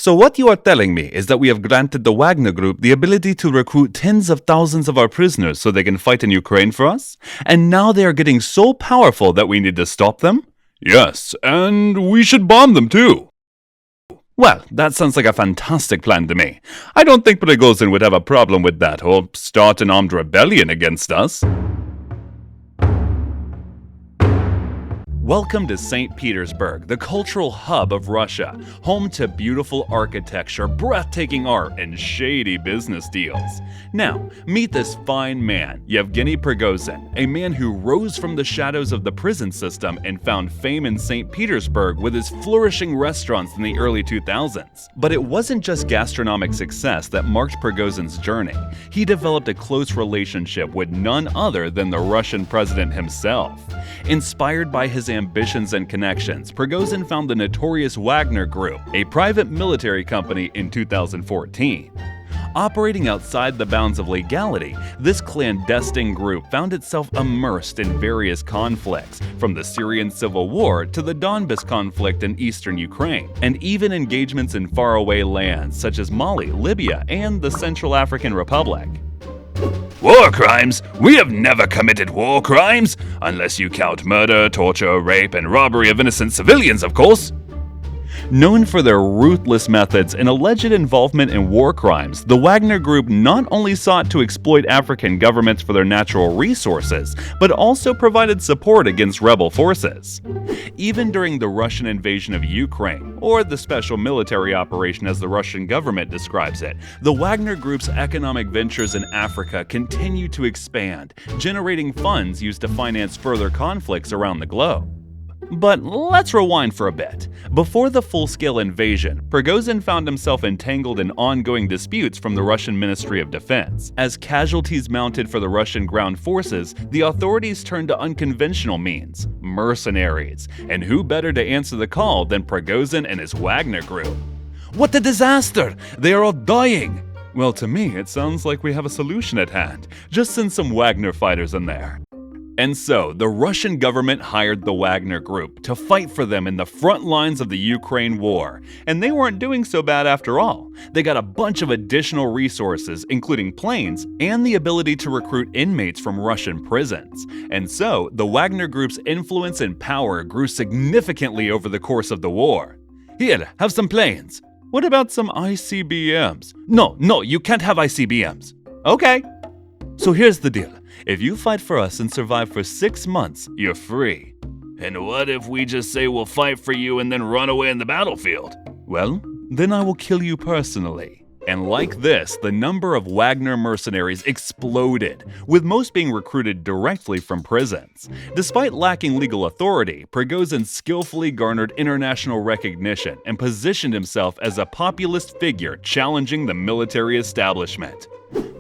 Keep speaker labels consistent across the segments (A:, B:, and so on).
A: So what you are telling me is that we have granted the Wagner Group the ability to recruit tens of thousands of our prisoners so they can fight in Ukraine for us? And now they are getting so powerful that we need to stop them?
B: Yes, and we should bomb them too.
A: Well, that sounds like a fantastic plan to me. I don't think Prigozhin would have a problem with that, or start an armed rebellion against us. Welcome to St. Petersburg, the cultural hub of Russia, home to beautiful architecture, breathtaking art, and shady business deals. Now, meet this fine man, Yevgeny Prigozhin, a man who rose from the shadows of the prison system and found fame in St. Petersburg with his flourishing restaurants in the early 2000s. But it wasn't just gastronomic success that marked Prigozhin's journey. He developed a close relationship with none other than the Russian president himself. Inspired by his ambitions and connections, Prigozhin found the notorious Wagner Group, a private military company, in 2014. Operating outside the bounds of legality, this clandestine group found itself immersed in various conflicts, from the Syrian civil war to the Donbas conflict in eastern Ukraine, and even engagements in faraway lands such as Mali, Libya, and the Central African Republic.
B: War crimes? We have never committed war crimes, unless you count murder, torture, rape, and robbery of innocent civilians, of course.
A: Known for their ruthless methods and alleged involvement in war crimes, the Wagner Group not only sought to exploit African governments for their natural resources, but also provided support against rebel forces. Even during the Russian invasion of Ukraine, or the special military operation as the Russian government describes it, the Wagner Group's economic ventures in Africa continue to expand, generating funds used to finance further conflicts around the globe. But let's rewind for a bit. Before the full-scale invasion, Prigozhin found himself entangled in ongoing disputes from the Russian Ministry of Defense. As casualties mounted for the Russian ground forces, the authorities turned to unconventional means: mercenaries. And who better to answer the call than Prigozhin and his Wagner Group?
B: What a disaster! They are all dying!
A: Well, to me, it sounds like we have a solution at hand. Just send some Wagner fighters in there. And so, the Russian government hired the Wagner Group to fight for them in the front lines of the Ukraine war. And they weren't doing so bad after all. They got a bunch of additional resources, including planes, and the ability to recruit inmates from Russian prisons. And so, the Wagner Group's influence and power grew significantly over the course of the war.
B: Here, have some planes.
A: What about some ICBMs?
B: No, you can't have ICBMs.
A: Okay. So here's the deal. If you fight for us and survive for 6 months, you're free.
B: And what if we just say we'll fight for you and then run away in the battlefield?
A: Well, then I will kill you personally. And like this, the number of Wagner mercenaries exploded, with most being recruited directly from prisons. Despite lacking legal authority, Prigozhin skillfully garnered international recognition and positioned himself as a populist figure challenging the military establishment.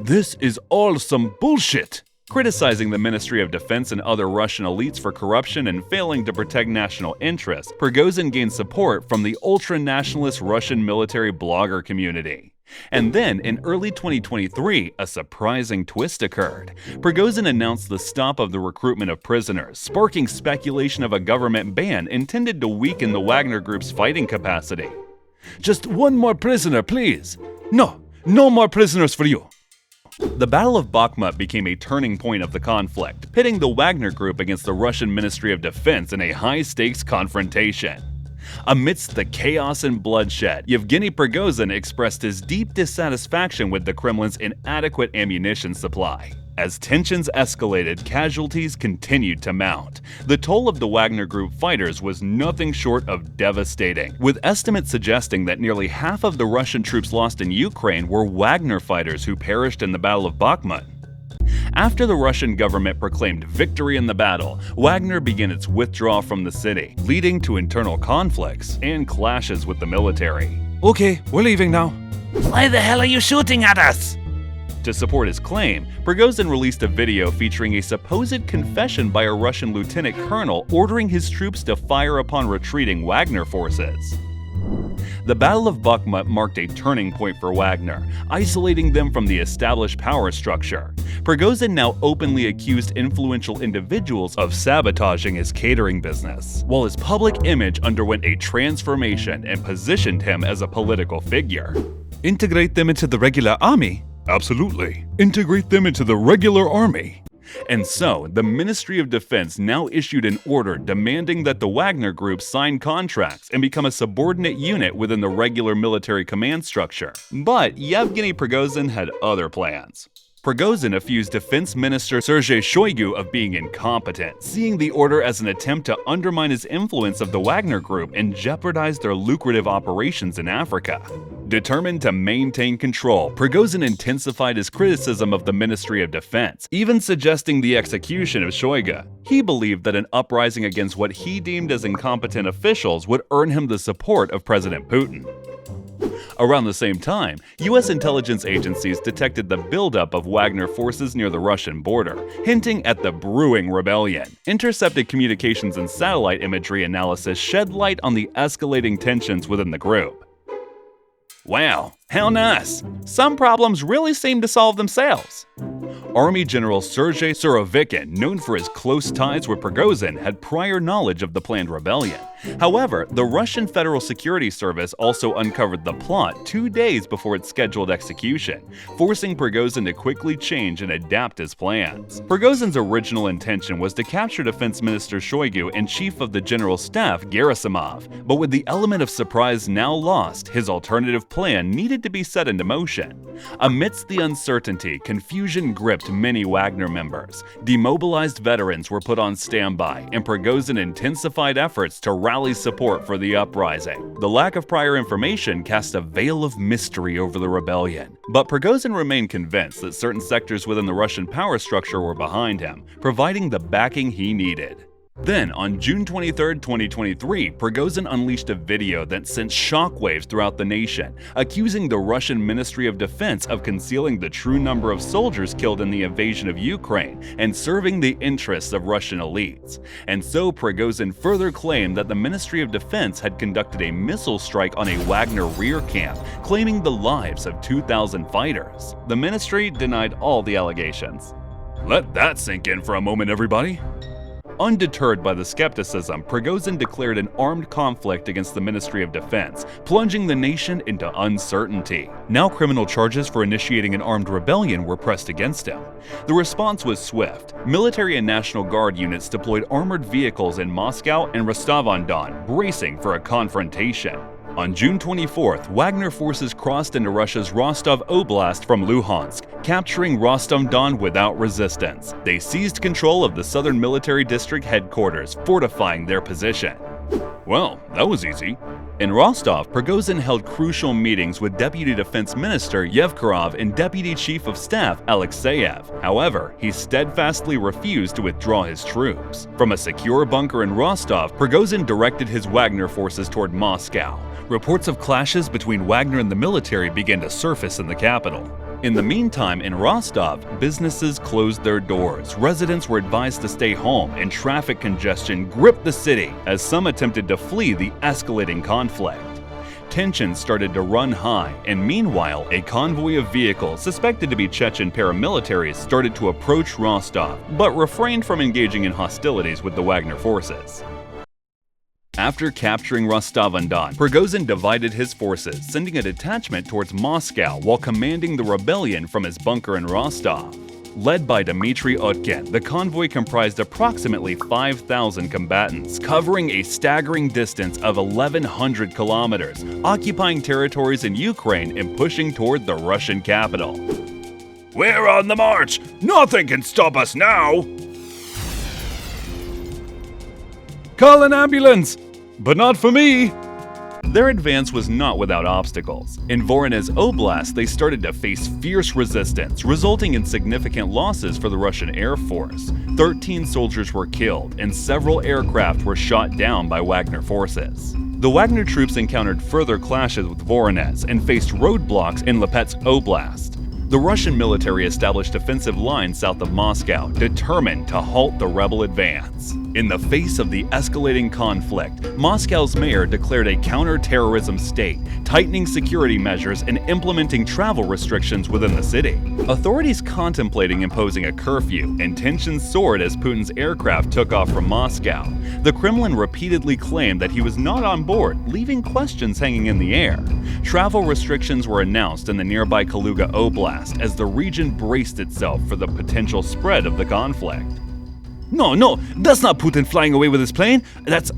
B: This is all some bullshit!
A: Criticizing the Ministry of Defense and other Russian elites for corruption and failing to protect national interests, Prigozhin gained support from the ultra-nationalist Russian military blogger community. And then, in early 2023, a surprising twist occurred. Prigozhin announced the stop of the recruitment of prisoners, sparking speculation of a government ban intended to weaken the Wagner Group's fighting capacity.
B: Just one more prisoner, please! No more prisoners for you!
A: The Battle of Bakhmut became a turning point of the conflict, pitting the Wagner Group against the Russian Ministry of Defense in a high-stakes confrontation. Amidst the chaos and bloodshed, Yevgeny Prigozhin expressed his deep dissatisfaction with the Kremlin's inadequate ammunition supply. As tensions escalated, casualties continued to mount. The toll of the Wagner Group fighters was nothing short of devastating, with estimates suggesting that nearly half of the Russian troops lost in Ukraine were Wagner fighters who perished in the Battle of Bakhmut. After the Russian government proclaimed victory in the battle, Wagner began its withdrawal from the city, leading to internal conflicts and clashes with the military.
B: Okay, we're leaving now.
C: Why the hell are you shooting at us?
A: To support his claim, Prigozhin released a video featuring a supposed confession by a Russian lieutenant colonel ordering his troops to fire upon retreating Wagner forces. The Battle of Bakhmut marked a turning point for Wagner, isolating them from the established power structure. Prigozhin now openly accused influential individuals of sabotaging his catering business, while his public image underwent a transformation and positioned him as a political figure.
B: Integrate them into the regular army? Absolutely. Integrate them into the regular army.
A: And so, the Ministry of Defense now issued an order demanding that the Wagner Group sign contracts and become a subordinate unit within the regular military command structure. But Yevgeny Prigozhin had other plans. Prigozhin accused Defense Minister Sergei Shoigu of being incompetent, seeing the order as an attempt to undermine his influence of the Wagner Group and jeopardize their lucrative operations in Africa. Determined to maintain control, Prigozhin intensified his criticism of the Ministry of Defense, even suggesting the execution of Shoigu. He believed that an uprising against what he deemed as incompetent officials would earn him the support of President Putin. Around the same time, U.S. intelligence agencies detected the buildup of Wagner forces near the Russian border, hinting at the brewing rebellion. Intercepted communications and satellite imagery analysis shed light on the escalating tensions within the group. Wow, how nice! Some problems really seem to solve themselves. Army General Sergei Surovikin, known for his close ties with Prigozhin, had prior knowledge of the planned rebellion. However, the Russian Federal Security Service also uncovered the plot 2 days before its scheduled execution, forcing Prigozhin to quickly change and adapt his plans. Prigozhin's original intention was to capture Defense Minister Shoigu and Chief of the General Staff Gerasimov, but with the element of surprise now lost, his alternative plan needed to be set into motion. Amidst the uncertainty, confusion gripped many Wagner members. Demobilized veterans were put on standby, and Prigozhin intensified efforts to rally support for the uprising. The lack of prior information cast a veil of mystery over the rebellion, but Prigozhin remained convinced that certain sectors within the Russian power structure were behind him, providing the backing he needed. Then, on June 23, 2023, Prigozhin unleashed a video that sent shockwaves throughout the nation, accusing the Russian Ministry of Defense of concealing the true number of soldiers killed in the invasion of Ukraine and serving the interests of Russian elites. And so Prigozhin further claimed that the Ministry of Defense had conducted a missile strike on a Wagner rear camp, claiming the lives of 2,000 fighters. The ministry denied all the allegations.
B: Let that sink in for a moment, everybody.
A: Undeterred by the skepticism, Prigozhin declared an armed conflict against the Ministry of Defense, plunging the nation into uncertainty. Now criminal charges for initiating an armed rebellion were pressed against him. The response was swift. Military and National Guard units deployed armored vehicles in Moscow and Rostov-on-Don, bracing for a confrontation. On June 24th, Wagner forces crossed into Russia's Rostov Oblast from Luhansk, capturing Rostov-on-Don without resistance. They seized control of the Southern Military District headquarters, fortifying their position.
B: Well, that was easy.
A: In Rostov, Prigozhin held crucial meetings with Deputy Defense Minister Yevgeny and Deputy Chief of Staff Alexeyev. However, he steadfastly refused to withdraw his troops. From a secure bunker in Rostov, Prigozhin directed his Wagner forces toward Moscow. Reports of clashes between Wagner and the military began to surface in the capital. In the meantime, in Rostov, businesses closed their doors, residents were advised to stay home, and traffic congestion gripped the city as some attempted to flee the escalating conflict. Tensions started to run high, and meanwhile, a convoy of vehicles suspected to be Chechen paramilitaries started to approach Rostov, but refrained from engaging in hostilities with the Wagner forces. After capturing Rostov-on-Don, Prigozhin divided his forces, sending a detachment towards Moscow while commanding the rebellion from his bunker in Rostov. Led by Dmitry Utkin, the convoy comprised approximately 5,000 combatants, covering a staggering distance of 1,100 kilometers, occupying territories in Ukraine and pushing toward the Russian capital.
B: We're on the march! Nothing can stop us now!
A: Call an ambulance! But not for me! Their advance was not without obstacles. In Voronezh Oblast, they started to face fierce resistance, resulting in significant losses for the Russian Air Force. 13 soldiers were killed, and several aircraft were shot down by Wagner forces. The Wagner troops encountered further clashes with Voronezh and faced roadblocks in Lipetsk Oblast. The Russian military established defensive lines south of Moscow, determined to halt the rebel advance. In the face of the escalating conflict, Moscow's mayor declared a counter-terrorism state, tightening security measures and implementing travel restrictions within the city. Authorities contemplating imposing a curfew, and tensions soared as Putin's aircraft took off from Moscow. The Kremlin repeatedly claimed that he was not on board, leaving questions hanging in the air. Travel restrictions were announced in the nearby Kaluga Oblast as the region braced itself for the potential spread of the conflict.
B: No, that's not Putin flying away with his plane. That's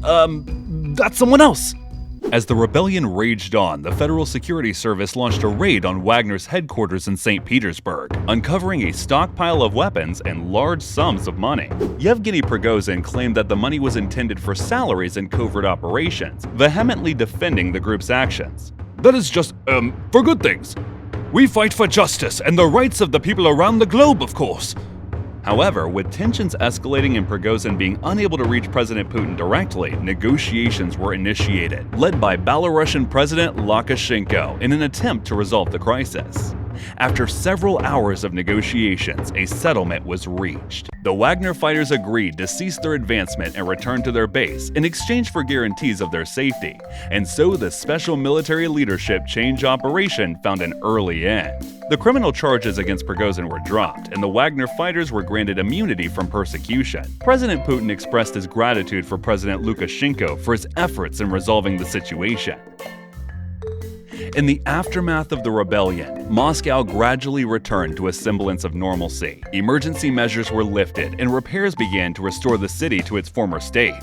B: someone else.
A: As the rebellion raged on, the Federal Security Service launched a raid on Wagner's headquarters in St. Petersburg, uncovering a stockpile of weapons and large sums of money. Yevgeny Prigozhin claimed that the money was intended for salaries and covert operations, vehemently defending the group's actions.
B: That is just, for good things. We fight for justice and the rights of the people around the globe, of course.
A: However, with tensions escalating and Prigozhin being unable to reach President Putin directly, negotiations were initiated, led by Belarusian President Lukashenko in an attempt to resolve the crisis. After several hours of negotiations, a settlement was reached. The Wagner fighters agreed to cease their advancement and return to their base in exchange for guarantees of their safety, and so the special military leadership change operation found an early end. The criminal charges against Prigozhin were dropped, and the Wagner fighters were granted immunity from persecution. President Putin expressed his gratitude for President Lukashenko for his efforts in resolving the situation. In the aftermath of the rebellion, Moscow gradually returned to a semblance of normalcy. Emergency measures were lifted, and repairs began to restore the city to its former state.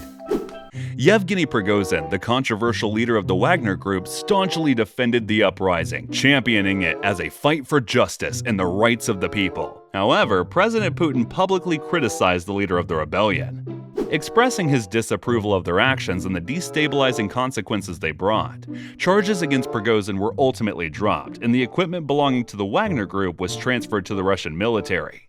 A: Yevgeny Prigozhin, the controversial leader of the Wagner Group, staunchly defended the uprising, championing it as a fight for justice and the rights of the people. However, President Putin publicly criticized the leader of the rebellion, expressing his disapproval of their actions and the destabilizing consequences they brought. Charges against Prigozhin were ultimately dropped, and the equipment belonging to the Wagner Group was transferred to the Russian military.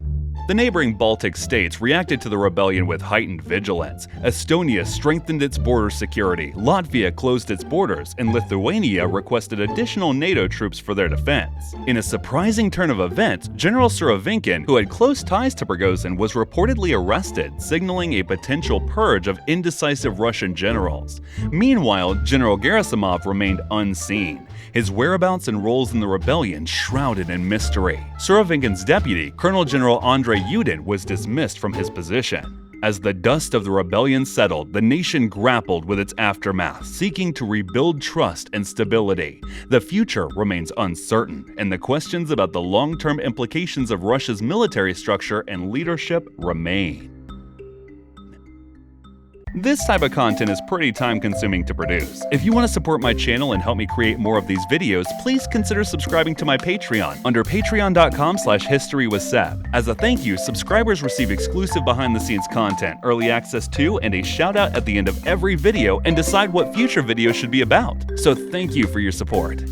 A: The neighboring Baltic states reacted to the rebellion with heightened vigilance. Estonia strengthened its border security, Latvia closed its borders, and Lithuania requested additional NATO troops for their defense. In a surprising turn of events, General Surovikin, who had close ties to Prigozhin, was reportedly arrested, signaling a potential purge of indecisive Russian generals. Meanwhile, General Gerasimov remained unseen, his whereabouts and roles in the rebellion shrouded in mystery. Surovikin's deputy, Colonel General Andrei Yudin, was dismissed from his position. As the dust of the rebellion settled, the nation grappled with its aftermath, seeking to rebuild trust and stability. The future remains uncertain, and the questions about the long-term implications of Russia's military structure and leadership remain. This type of content is pretty time-consuming to produce. If you want to support my channel and help me create more of these videos, please consider subscribing to my Patreon under patreon.com/historywithseb. As a thank you, subscribers receive exclusive behind-the-scenes content, early access to, and a shout-out at the end of every video, and decide what future videos should be about. So thank you for your support.